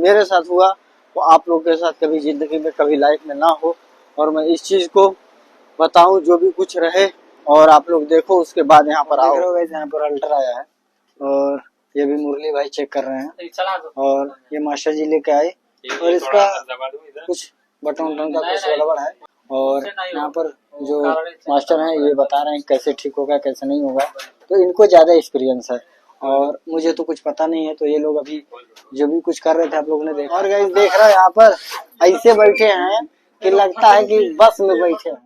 मेरे साथ हुआ वो आप लोग के साथ कभी जिंदगी में कभी लाइफ में ना हो, और मैं इस चीज को बताऊं जो भी कुछ रहे, और आप लोग देखो उसके बाद यहाँ पर आओ। यहाँ पर अल्टर आया है और ये भी मुरली भाई चेक कर रहे हैं, और ये मास्टर जी लेके आए और इसका कुछ बटन का कुछ गड़बड़ है, और यहाँ पर जो मास्टर हैं ये बता रहे हैं कैसे ठीक होगा कैसे नहीं होगा, तो इनको ज्यादा एक्सपीरियंस है और मुझे तो कुछ पता नहीं है। तो ये लोग अभी जो भी कुछ कर रहे थे आप लोगों ने देखा। और गाइस देख रहे हो यहाँ पर ऐसे बैठे हैं कि लगता है कि बस में बैठे हैं,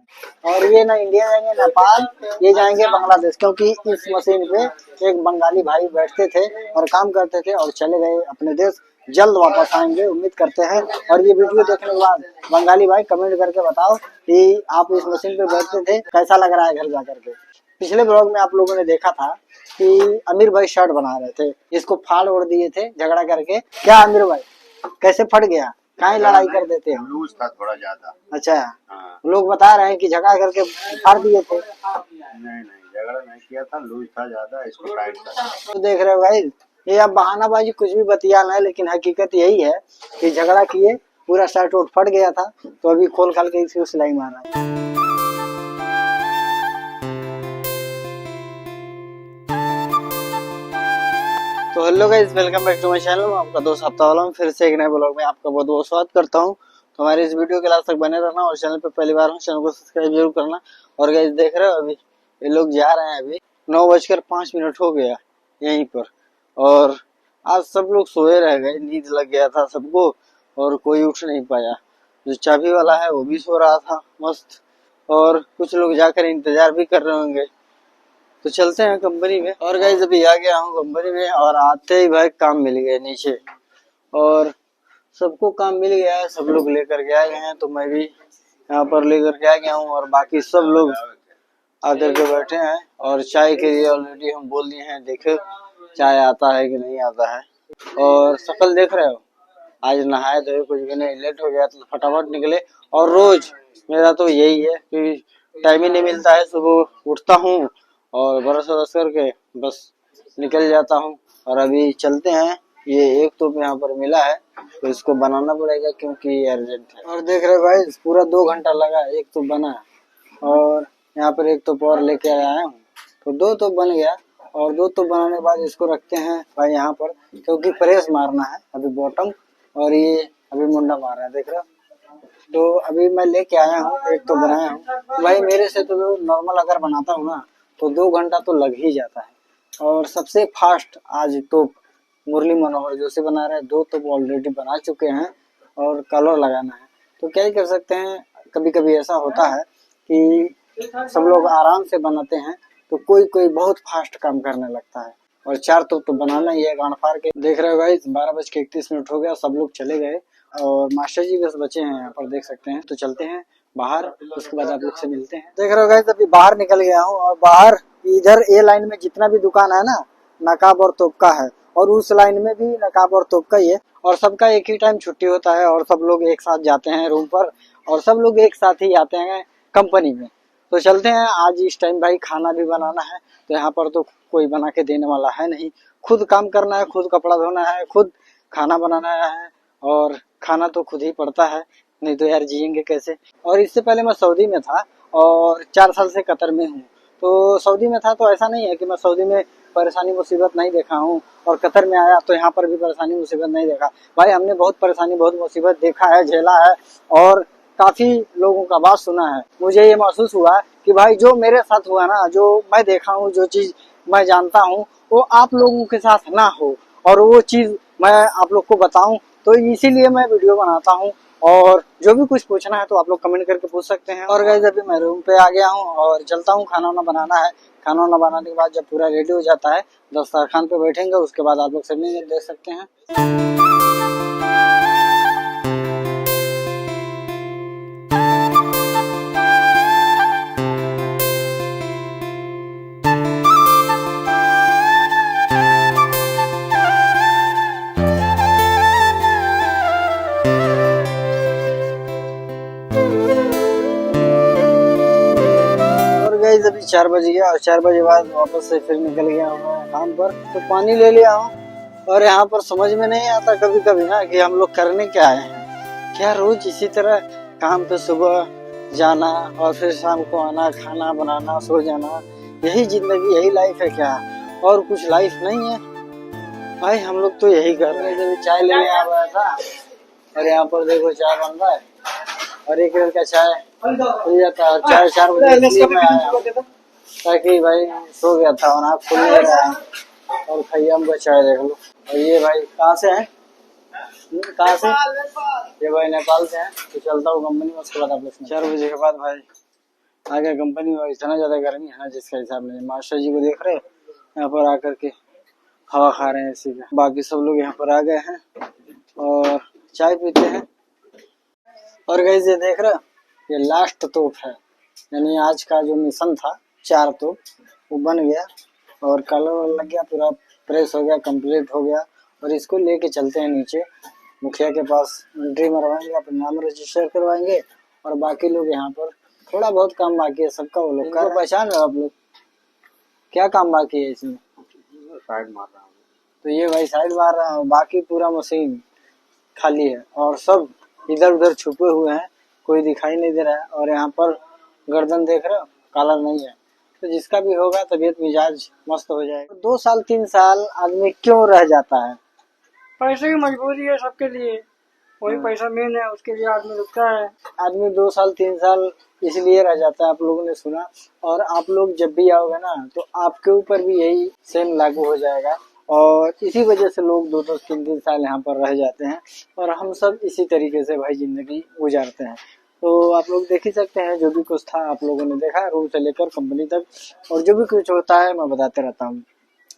और ये ना इंडिया जाएंगे नेपाल, ये जाएंगे बांग्लादेश, क्योंकि इस मशीन पे एक बंगाली भाई बैठते थे और काम करते थे और चले गए अपने देश, जल्द वापस आएंगे उम्मीद करते हैं। और ये वीडियो देखने के बाद बंगाली भाई कमेंट करके बताओ कि आप इस मशीन पे बैठते थे कैसा लग रहा है घर जा करके। पिछले ब्लॉग में आप लोगों ने देखा था कि अमीर भाई शर्ट बना रहे थे, इसको फाड़ ओढ़ दिए थे झगड़ा करके। क्या अमीर भाई कैसे फट गया, काहे लड़ाई कर देते हैं? लूज था थोड़ा ज्यादा। अच्छा हाँ। लोग बता रहे हैं कि झगड़ा करके फाड़ दिए थे। नहीं झगड़ा नहीं किया था, लूज था ज्यादा, इसको टाइट था। तो देख रहे हो भाई, ये अब बहानाबाजी कुछ भी बतियाना है, लेकिन हकीकत यही है कि झगड़ा किए, पूरा शर्ट वोट फट गया था, तो अभी खोल खाल के इसको सिलाई मारा है। तो hello guys, welcome back to my channel. आपका दोस्त हफ्ता वाला हूँ, फिर से एक नए ब्लॉग में आपका बहुत बहुत स्वागत करता हूँ। तो हमारे इस वीडियो के लास्ट तक बने रहना, और चैनल पे पहली बार हो चैनल को सब्सक्राइब जरूर करना। और गाइस देख रहे हो अभी ये लोग जा रहे हैं, अभी 9:05 हो गया यहीं पर, और आज सब लोग सोए रह गए, नींद लग गया था सबको और कोई उठ नहीं पाया। जो चाबी वाला है वो भी सो रहा था मस्त, और कुछ लोग जाकर इंतजार भी कर रहे होंगे। तो चलते हैं कंपनी में। और गाइस अभी आ गया हूँ कंपनी में, और आते ही भाई काम मिल गए नीचे, और सबको काम मिल गया है, सब लोग लेकर के आ गए हैं, तो मैं भी यहाँ पर लेकर के आ गया हूँ, और बाकी सब लोग आकर के बैठे हैं। और चाय के लिए ऑलरेडी हम बोल दिए हैं, देखो चाय आता है कि नहीं आता है। और शक्ल देख रहे हो, आज नहाए धोए कुछ भी नहीं, लेट हो गया तो फटाफट निकले। और रोज मेरा तो यही है कि टाइम ही नहीं मिलता है, सुबह उठता हूँ और ब्रश व्रश करके बस निकल जाता हूँ। और अभी चलते हैं, ये एक तो यहाँ पर मिला है तो इसको बनाना पड़ेगा क्योंकि ये अर्जेंट है। और देख रहे भाई पूरा 2 घंटा लगा, एक तो बना, और यहाँ पर एक तो और लेके आया हूँ, तो 2 तो बन गया। और 2 तो बनाने के बाद इसको रखते हैं भाई यहाँ पर, क्योंकि प्रेस मारना है अभी बॉटम, और ये अभी मुंडा मार रहा है देख रहे हो। तो अभी मैं लेके आया हूँ, एक तो बनाया हूँ भाई। मेरे से तो नॉर्मल अगर बनाता हूँ ना तो 2 घंटा तो लग ही जाता है। और सबसे फास्ट आज तो मुरली मनोहर जोशी बना रहे हैं, 2 तो ऑलरेडी बना चुके हैं, और कलर लगाना है। तो क्या ही कर सकते हैं, कभी कभी ऐसा होता है कि सब लोग आराम से बनाते हैं तो कोई कोई बहुत फास्ट काम करने लगता है। और 4 तो बनाना ही है गांड फाड़ के। देख रहे हो भाई 12:31 हो गया, सब लोग चले गए और मास्टर जी बस बचे हैं यहाँ पर, देख सकते हैं। तो चलते हैं बाहर, उसके बाद आप लोग से मिलते हैं। देख रहे हो गाइस अभी बाहर निकल गया हूँ, और बाहर इधर ए लाइन में जितना भी दुकान है ना, नकाब और तोप का है, और उस लाइन में भी नकाब और तोप का ही है, और सबका एक ही टाइम छुट्टी होता है, और सब लोग एक साथ जाते हैं रूम पर, और सब लोग एक साथ ही आते हैं कंपनी में। तो चलते हैं, आज इस टाइम भाई खाना भी बनाना है, तो यहाँ पर तो कोई बना के देने वाला है नहीं, खुद काम करना है, खुद कपड़ा धोना है, खुद खाना बनाना है, और खाना तो खुद ही पड़ता है, नहीं तो यार जिएंगे कैसे। और इससे पहले मैं सऊदी में था और 4 साल से कतर में हूँ। तो सऊदी में था तो ऐसा नहीं है कि मैं सऊदी में परेशानी मुसीबत नहीं देखा हूँ, और कतर में आया तो यहाँ पर भी परेशानी मुसीबत नहीं देखा। भाई हमने बहुत परेशानी बहुत मुसीबत देखा है, झेला है, और काफी लोगों का बात सुना है। मुझे ये महसूस हुआ कि भाई जो मेरे साथ हुआ ना, जो मैं देखा हूँ, जो चीज मैं जानता हूँ, वो आप लोगों के साथ ना हो, और वो चीज मैं आप लोग को बताऊं, तो इसीलिए मैं वीडियो बनाता हूं। और जो भी कुछ पूछना है तो आप लोग कमेंट करके पूछ सकते हैं। और गाइस अभी मैं रूम पे आ गया हूं और चलता हूं, खाना वाना बनाना है। खाना वाना बनाने के बाद जब पूरा रेडी हो जाता है, दस्तरखान पे बैठेंगे, उसके बाद आप लोग सब देख सकते हैं। अभी 4 बज गया, और 4 बजे बाद वापस से फिर निकल गया हूँ काम पर। तो पानी ले लिया हूँ, और यहाँ पर समझ में नहीं आता कभी कभी ना कि हम लोग करने क्या आए हैं। क्या रोज इसी तरह काम पे सुबह जाना और फिर शाम को आना, खाना बनाना, सो जाना, यही जिंदगी, यही लाइफ है क्या? और कुछ लाइफ नहीं है भाई। हम लोग तो यही कर रहे हैं। जब चाय लेने आ रहा था और यहाँ पर देखो चाय बन रहा है और एक का चाय हो जाता है। 4 बजे इसलिए मैं आया ताकि भाई सो गया था और आँख खुल नहीं रहा है। और खैयाम का चाय देख लो। और ये भाई कहाँ से है? कहाँ से? ये भाई नेपाल से है। तो चलता हूँ कंपनी में, उसके बाद आप लोग 4 बजे के बाद भाई आ गया कंपनी में। इतना ज्यादा गर्मी है ना जिसका हिसाब नहीं। मास्टर जी को देख रहे हो यहाँ पर आकर के हवा खा रहे हैं इसी का। बाकी सब लोग यहाँ पर आ गए हैं और चाय पीते हैं। और गाइस ये देख रहे हो, ये लास्ट तोप है, यानी आज का जो मिशन था 4 तोप वो बन गया और कलर लग गया, पूरा प्रेस हो गया, कंप्लीट हो गया। और इसको लेके चलते हैं नीचे मुखिया के पास, एंट्री मरवाएंगे, अपना नाम रजिस्टर करवाएंगे। और बाकी लोग यहाँ पर थोड़ा बहुत काम बाकी है सबका, वो लोग का पहचान रहे हो आप लोग? क्या काम बाकी है इसमें? साइड मार रहा हूँ। तो ये भाई साइड मार रहा है, बाकी पूरा मशीन खाली है और सब इधर उधर छुपे हुए हैं, कोई दिखाई नहीं दे रहा है। और यहाँ पर गर्दन देख रहे हो, कालर नहीं है। तो जिसका भी होगा तबीयत मिजाज मस्त हो जाएगा। 2 साल 3 साल आदमी क्यों रह जाता है? पैसे की मजबूरी है सबके लिए, वही पैसा मेन है, उसके लिए आदमी रुकता है। आदमी 2 साल 3 साल इसलिए रह जाता है, आप लोगों ने सुना। और आप लोग जब भी आओगे ना तो आपके ऊपर भी यही सेम लागू हो जाएगा। और इसी वजह से लोग 2-2 3-3 साल यहाँ पर रह जाते हैं और हम सब इसी तरीके से भाई जिंदगी गुजारते हैं। तो आप लोग देख ही सकते हैं, जो भी कुछ था आप लोगों ने देखा, रूम से लेकर कंपनी तक। और जो भी कुछ होता है मैं बताते रहता हूँ।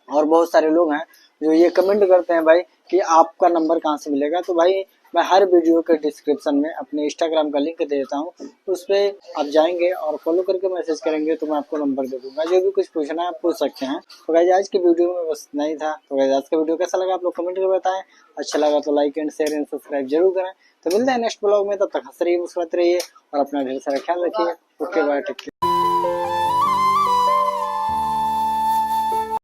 और बहुत सारे लोग हैं जो ये कमेंट करते हैं भाई कि आपका नंबर कहाँ से मिलेगा। तो भाई मैं हर वीडियो के डिस्क्रिप्शन में अपने इंस्टाग्राम का लिंक दे देता हूँ, उस पर आप जाएंगे और फॉलो करके मैसेज करेंगे तो मैं आपको नंबर दे दूंगा। जो भी कुछ पूछना है आप पूछ सकते हैं। तो गाइस आज की वीडियो में बस नहीं था। तो गाइस आज का वीडियो कैसा लगा आप लोग कमेंट करके बताएं। अच्छा लगा तो like and share and subscribe जरूर करें। तो मिलते हैं नेक्स्ट ब्लॉग में, तब तक हंस रहिए, मुस्कुराते रहिए और अपना ढेर सारा ख्याल रखिए। Okay bye, take care.